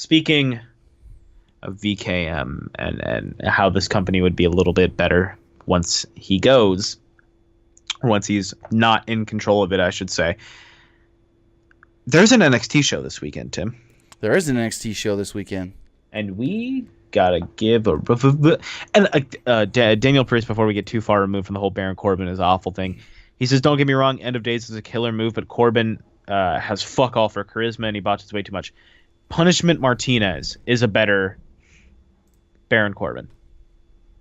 speaking of VKM and how this company would be a little bit better once he goes, once he's not in control of it, I should say. There's an NXT show this weekend, Tim. There is an NXT show this weekend. And we gotta give a... And Daniel Priest, before we get too far removed from the whole Baron Corbin is awful thing, he says, don't get me wrong, End of Days is a killer move, but Corbin has fuck all for charisma, and he botches way too much. Punishment Martinez is a better Baron Corbin.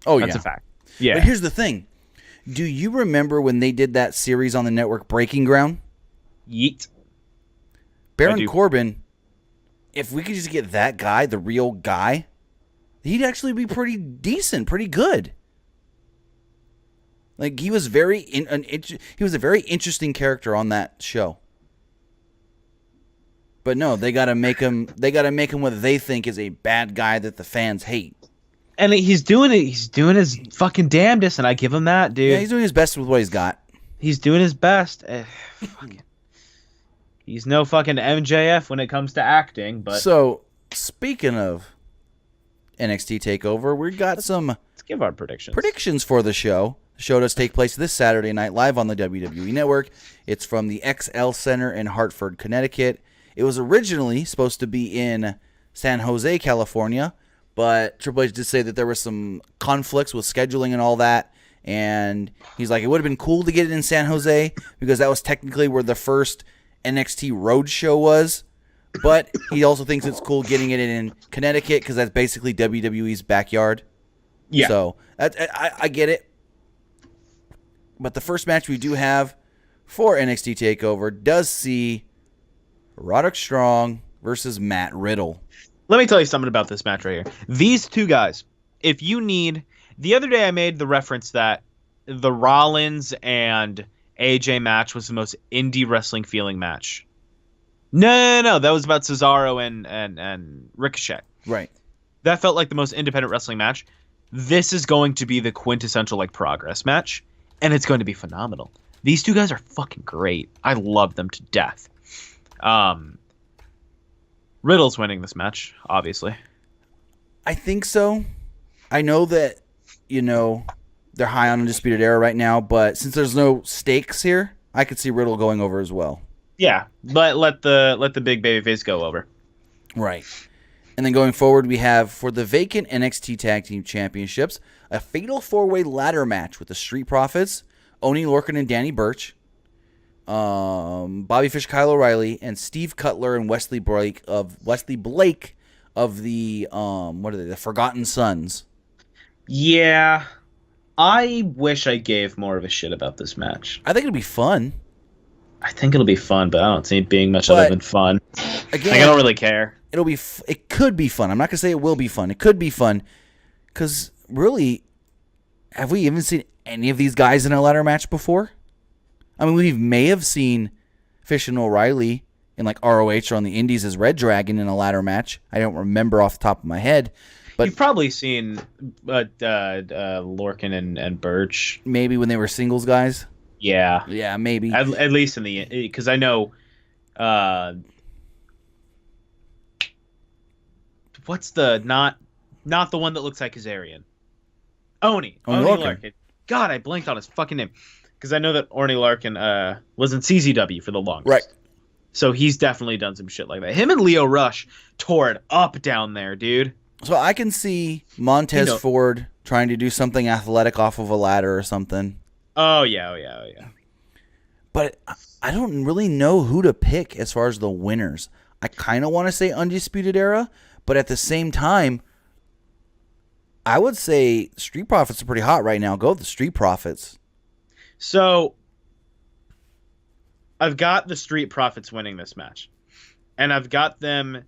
Oh, That's a fact. Yeah. But here's the thing. Do you remember when they did that series on the network, Breaking Ground? Yeet. Baron Corbin, if we could just get that guy, the real guy, he'd actually be pretty decent, pretty good. Like, he was he was a very interesting character on that show. But no, they gotta make him what they think is a bad guy that the fans hate. And he's doing it. He's doing his fucking damnedest, and I give him that, dude. Yeah, he's doing his best with what he's got. He's doing his best. He's no fucking MJF when it comes to acting, but... So, speaking of NXT TakeOver, we got Let's give our predictions for the show. The show does take place this Saturday night live on the WWE Network. It's from the XL Center in Hartford, Connecticut. It was originally supposed to be in San Jose, California, but Triple H did say that there were some conflicts with scheduling and all that, and he's like, it would have been cool to get it in San Jose because that was technically where the first NXT Road show was, but he also thinks it's cool getting it in Connecticut because that's basically WWE's backyard. Yeah. So I get it. But the first match we do have for NXT TakeOver does see Roderick Strong versus Matt Riddle. Let me tell you something about this match right here. These two guys, if you need... The other day I made the reference that the Rollins and AJ match was the most indie wrestling feeling match. No. That was about Cesaro and Ricochet. Right. That felt like the most independent wrestling match. This is going to be the quintessential like progress match, and it's going to be phenomenal. These two guys are fucking great. I love them to death. Riddle's winning this match, obviously. I think so. I know that, they're high on Undisputed Era right now, but since there's no stakes here, I could see Riddle going over as well. Yeah, but let the big babyface go over. Right. And then going forward, we have, for the vacant NXT Tag Team Championships, a fatal four-way ladder match with the Street Profits, Oney Lorcan and Danny Burch, Bobby Fish, Kyle O'Reilly, and Steve Cutler and Wesley Blake of the the Forgotten Sons. Yeah, I wish I gave more of a shit about this match. I think it'll be fun. I think it'll be fun, but I don't see it being much other than fun. Again, I don't really care. It could be fun. I'm not gonna say it will be fun. It could be fun, because really, have we even seen any of these guys in a ladder match before? I mean, we may have seen Fish and O'Reilly in like ROH or on the Indies as Red Dragon in a ladder match. I don't remember off the top of my head. But you've probably seen Lorcan and Burch. Maybe when they were singles guys? Yeah. Yeah, maybe. At least in the... Because I know... what's the... Not the one that looks like Kazarian. Oney Lorcan. God, I blanked on his fucking name. Because I know that Oney Lorcan was in CZW for the longest. Right. So he's definitely done some shit like that. Him and Leo Rush tore it up down there, dude. So I can see Montez Ford trying to do something athletic off of a ladder or something. Oh, yeah. But I don't really know who to pick as far as the winners. I kind of want to say Undisputed Era, but at the same time, I would say Street Profits are pretty hot right now. Go with the Street Profits. So, I've got the Street Profits winning this match. And I've got them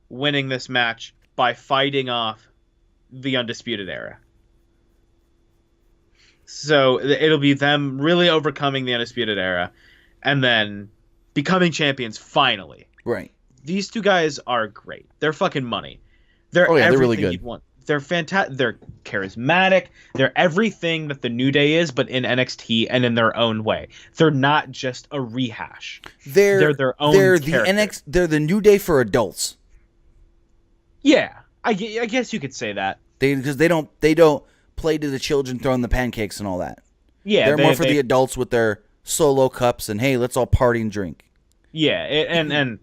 winning this match by fighting off the Undisputed Era. So, it'll be them really overcoming the Undisputed Era and then becoming champions finally. Right. These two guys are great. They're fucking money. They're they're really good. You'd want. They're fantastic. They're charismatic. They're everything that the New Day is, but in NXT and in their own way. They're not just a rehash. They're their own. They're the New Day for adults. Yeah, I guess you could say that. Because they don't play to the children throwing the pancakes and all that. Yeah, They're more for the adults with their solo cups and hey, let's all party and drink. Yeah, and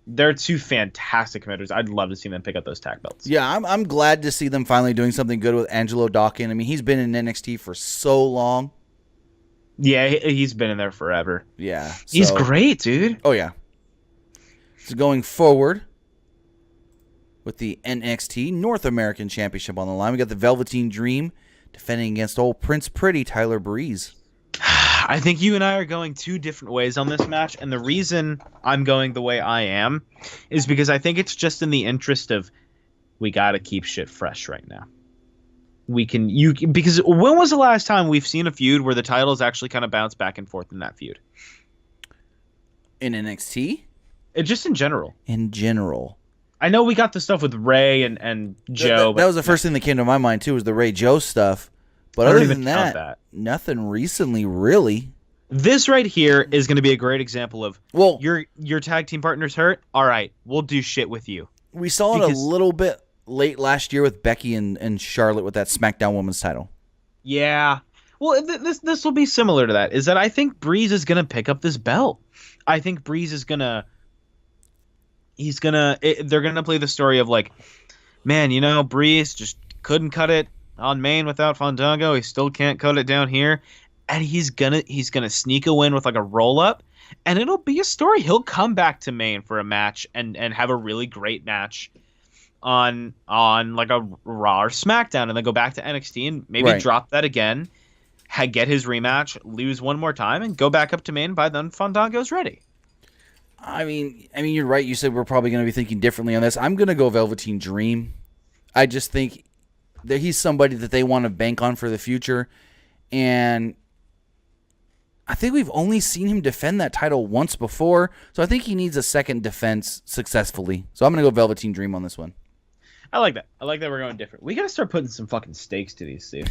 they're two fantastic competitors. I'd love to see them pick up those tag belts. Yeah, I'm glad to see them finally doing something good with Angelo Dawkins. I mean, he's been in NXT for so long. Yeah, he's been in there forever. Yeah. He's great, dude. Oh, yeah. So going forward with the NXT North American Championship on the line, we got the Velveteen Dream defending against old Prince Pretty Tyler Breeze. I think you and I are going two different ways on this match, and the reason I'm going the way I am is because I think it's just in the interest of we got to keep shit fresh right now. Because when was the last time we've seen a feud where the titles actually kind of bounce back and forth in that feud? In NXT? Just in general. In general. I know we got the stuff with Ray and Joe. That was the first thing that came to my mind, too, was the Ray Joe stuff. But other than that, nothing recently, really. This right here is going to be a great example of, well, your tag team partner's hurt? All right, we'll do shit with you. We saw it a little bit late last year with Becky and Charlotte with that SmackDown Women's title. Yeah. Well, this will be similar to that, is that I think Breeze is going to pick up this belt. I think Breeze is going to... They're going to play the story of like, man, Breeze just couldn't cut it on Maine without Fandango. He still can't cut it down here. And he's gonna sneak a win with like a roll up, and it'll be a story. He'll come back to Maine for a match and have a really great match on like a Raw or SmackDown, and then go back to NXT and maybe drop that again, get his rematch, lose one more time, and go back up to Maine. By then Fandango's ready. I mean, you're right. You said we're probably going to be thinking differently on this. I'm going to go Velveteen Dream. I just think that he's somebody that they want to bank on for the future, and I think we've only seen him defend that title once before, so I think he needs a second defense successfully. So I'm going to go Velveteen Dream on this one. I like that. I like that we're going different. We got to start putting some fucking stakes to these, dude.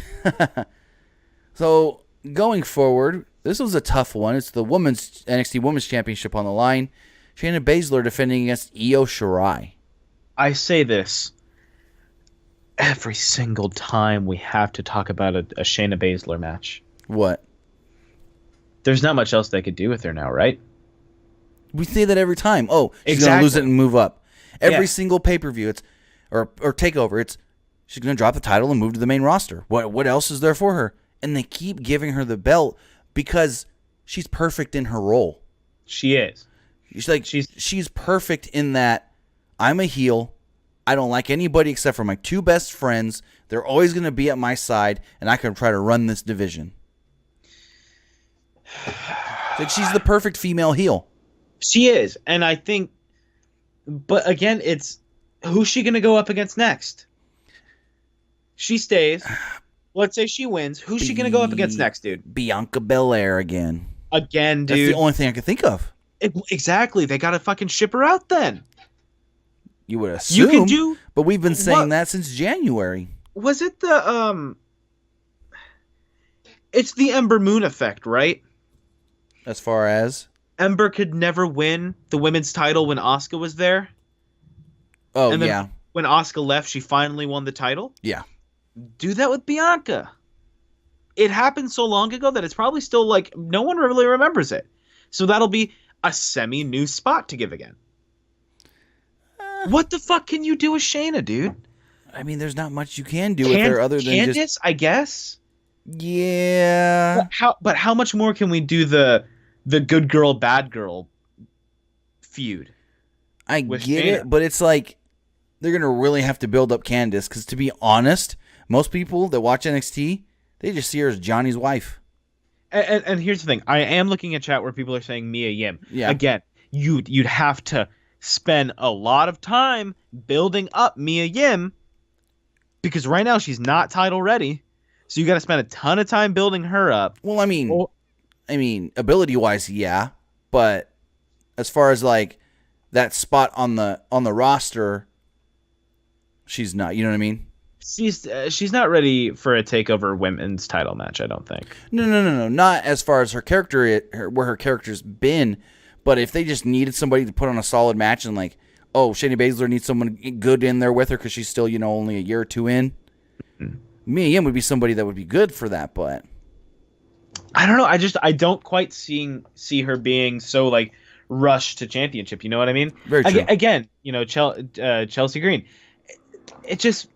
So going forward, this was a tough one. It's the NXT Women's Championship on the line. Shayna Baszler defending against Io Shirai. I say this every single time we have to talk about a Shayna Baszler match. What? There's not much else they could do with her now, right? We say that every time. Oh, she's going to lose it and move up. Every single pay-per-view, or takeover, she's going to drop the title and move to the main roster. What else is there for her? And they keep giving her the belt because she's perfect in her role. She is. She's perfect in that I'm a heel. I don't like anybody except for my two best friends. They're always going to be at my side, and I can try to run this division. She's the perfect female heel. She is, and I think, but again, it's who's she going to go up against next? She stays. Let's say she wins. Who's she going to go up against next, dude? Bianca Belair again. Again, dude. That's the only thing I can think of. Exactly. They got to fucking ship her out then. You would assume. You can do. But we've been saying that since January. Was it the It's the Ember Moon effect, right? As far as Ember could never win the women's title when Asuka was there. Oh, and then yeah. When Asuka left, she finally won the title. Yeah. Do that with Bianca. It happened so long ago that it's probably still like no one really remembers it. So that'll be a semi-new spot to give again. What the fuck can you do with Shayna, dude? I mean, there's not much you can do with her other than Candice, I guess. Yeah. But how much more can we do the good girl, bad girl feud? I get it, but it's like they're going to really have to build up Candice because, to be honest, most people that watch NXT, they just see her as Johnny's wife. And here's the thing. I am looking at chat where people are saying Mia Yim. Yeah. Again, you'd have to spend a lot of time building up Mia Yim because right now she's not title ready. So you got to spend a ton of time building her up. Well, I mean, ability-wise, yeah, but as far as like that spot on the roster, she's not. You know what I mean? She's not ready for a takeover women's title match. I don't think. No. Not as far as her character, where her character's been. But if they just needed somebody to put on a solid match and like, oh, Shayna Baszler needs someone good in there with her because she's still, only a year or two in. Mia Yim would be somebody that would be good for that, but I don't know. I don't quite see her being so like rushed to championship. You know what I mean? Very true. Again, Chelsea Green. It just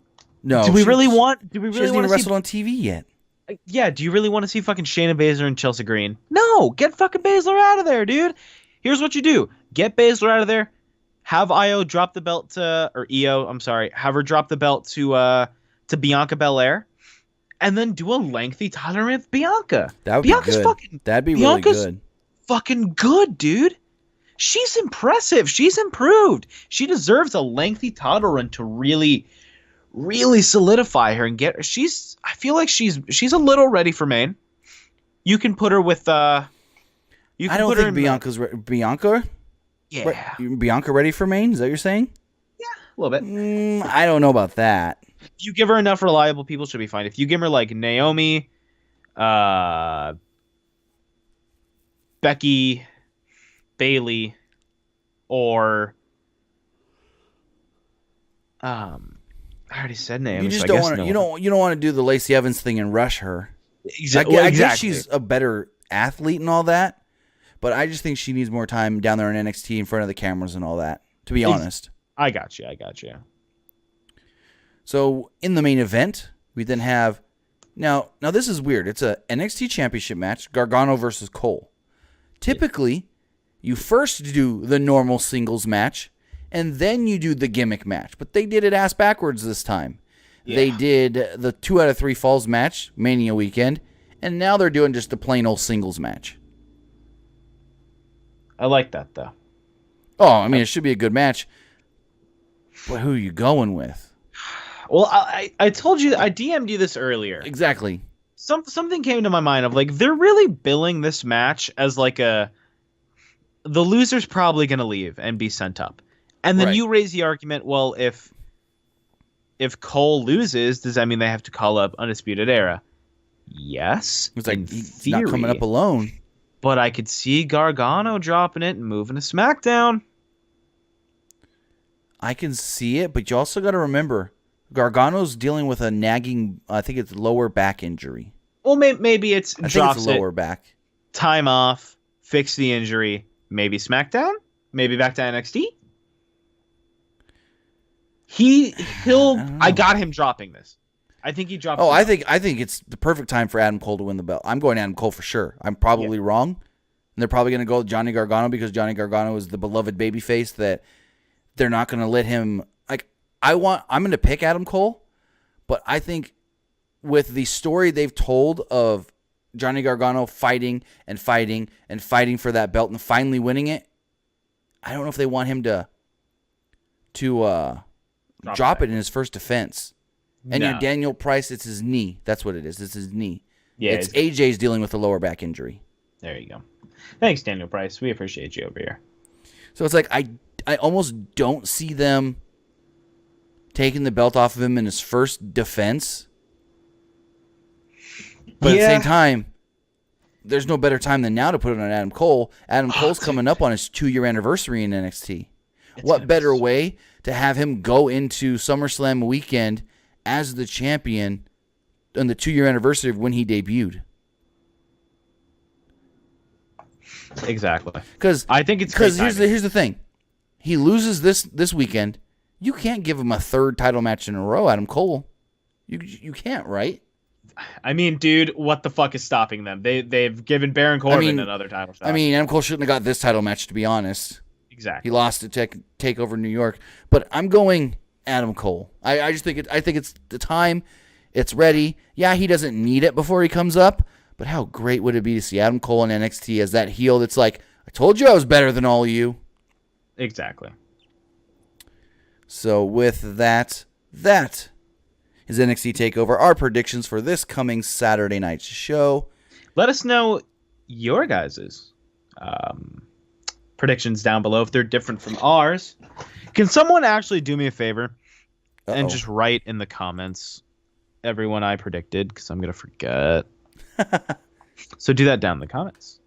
no. Do we really want she hasn't even wrestled on TV yet? Yeah. Do you really want to see fucking Shayna Baszler and Chelsea Green? No. Get fucking Baszler out of there, dude. Here's what you do: get Baszler out of there. Have Io drop the belt or Io. I'm sorry. Have her drop the belt to Bianca Belair. And then do a lengthy title reign with Bianca. That would Bianca's be good. Fucking, That'd be Bianca's really good. Fucking good, dude. She's impressive. She's improved. She deserves a lengthy title run to really, really solidify her and get her. I feel like she's a little ready for main. You can put her with. I don't think Bianca's Bianca. Yeah. Bianca ready for main? Is that what you're saying? Yeah, a little bit. I don't know about that. If you give her enough reliable people, she'll be fine. If you give her like Naomi, Becky, Bailey, or I already said Naomi. You just don't want to. You don't want to do the Lacey Evans thing and rush her. Exactly. I guess she's a better athlete and all that, but I just think she needs more time down there in NXT in front of the cameras and all that. To be honest, I got you. So in the main event, we then have now this is weird. It's a NXT Championship match, Gargano versus Cole. Typically, you first do the normal singles match, and then you do the gimmick match. But they did it ass backwards this time. Yeah. They did the 2 out of 3 falls match, Mania weekend, and now they're doing just the plain old singles match. I like that, though. Oh, I mean, it should be a good match. But who are you going with? Well, I told you, I DM'd you this earlier. Exactly. Something came to my mind of like, they're really billing this match as like the loser's probably going to leave and be sent up. And then you raise the argument, well, if Cole loses, does that mean they have to call up Undisputed Era? Yes. It's like he's not coming up alone. But I could see Gargano dropping it and moving to SmackDown. I can see it, but you also got to remember, Gargano's dealing with a nagging, I think it's lower back injury. Well, maybe it's I think it's lower back. Time off, fix the injury, maybe SmackDown, maybe back to NXT. I got him dropping this. I think he dropped. Oh, I think it's the perfect time for Adam Cole to win the belt. I'm going Adam Cole for sure. I'm probably wrong, and they're probably going to go with Johnny Gargano because Johnny Gargano is the beloved babyface that they're not going to let him. Like I'm going to pick Adam Cole, but I think with the story they've told of Johnny Gargano fighting and fighting and fighting for that belt and finally winning it, I don't know if they want him to drop it in his first defense. And your Daniel Price, it's his knee. That's what it is. It's his knee. Yeah, it's AJ's dealing with a lower back injury. There you go. Thanks, Daniel Price. We appreciate you over here. So it's like I almost don't see them taking the belt off of him in his first defense. But at the same time, there's no better time than now to put it on Adam Cole. Adam Cole's coming up on his 2-year anniversary in NXT. What better way to have him go into SummerSlam weekend as the champion on the 2-year anniversary of when he debuted? Exactly. Because I think it's here's the thing. He loses this weekend. You can't give him a third title match in a row, Adam Cole. You can't, right? I mean, dude, what the fuck is stopping them? They've given Baron Corbin another title shot. I mean, Adam Cole shouldn't have got this title match, to be honest. Exactly. He lost to TakeOver New York. But I'm going Adam Cole. I just think it's the time. It's ready. Yeah, he doesn't need it before he comes up. But how great would it be to see Adam Cole in NXT as that heel that's like, I told you I was better than all of you. Exactly. So with that is NXT TakeOver. Our predictions for this coming Saturday night's show. Let us know your guys' predictions down below if they're different from ours. Can someone actually do me a favor and just write in the comments everyone I predicted, because I'm going to forget. So do that down in the comments.